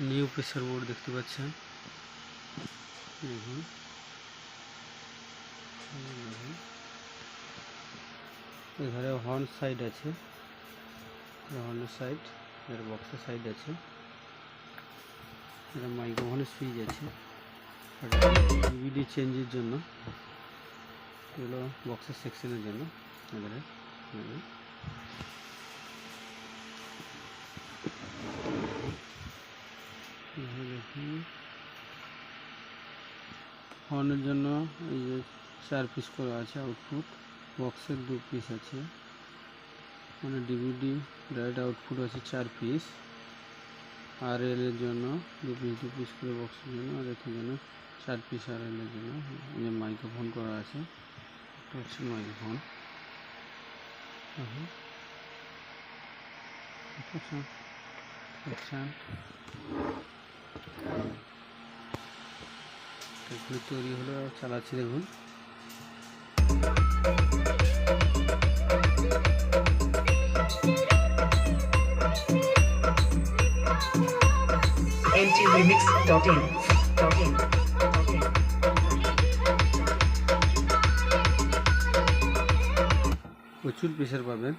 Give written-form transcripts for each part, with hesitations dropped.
New pressure board দেখতে পাচ্ছেন। এখানে হর্ন সাইড আছে, হর্নের সাইড, এর বক্সের সাইড আছে, এটা মাইক্রোফোনের সুইচ আছে, ডিভিডি চেঞ্জের জন্য, এগুলো বক্সের সেকশনের জন্য। এবারে দেখুন হর্নের জন্য এই যে 4 পিস করে আছে আউটপুট, বক্সের 2 পিস আছে, মানে ডিভিডি ডাইরেক্ট আউটপুট আছে 4 পিস, আর এল এর জন্য 2 পিস করে বক্সের জন্য, আর এর জন্য 4 পিস আর এল এর জন্য। এই যে মাইক্রোফোন করা আছে, এটা হচ্ছে মাইক্রোফোন। এগুলো তৈরি হলো, চালাচ্ছি দেখুন। mtremix.in প্রচুর প্রেসার পাবেন।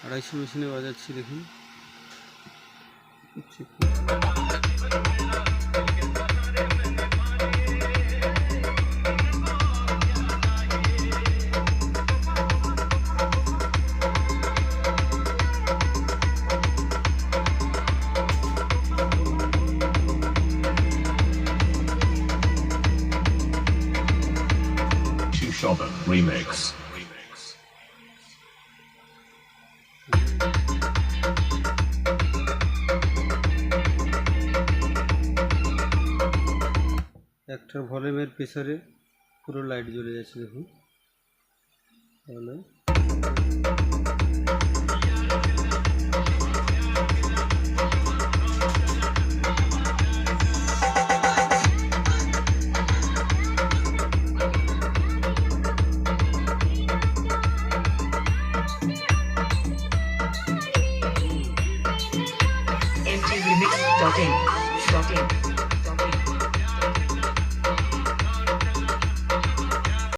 250 মেশিনে বাজাচ্ছি দেখুন। Shoppen Remix. একটা ভলিউমের প্রেসারে পুরো লাইট জ্বলে যাচ্ছে দেখুন। তাহলে mtremix.in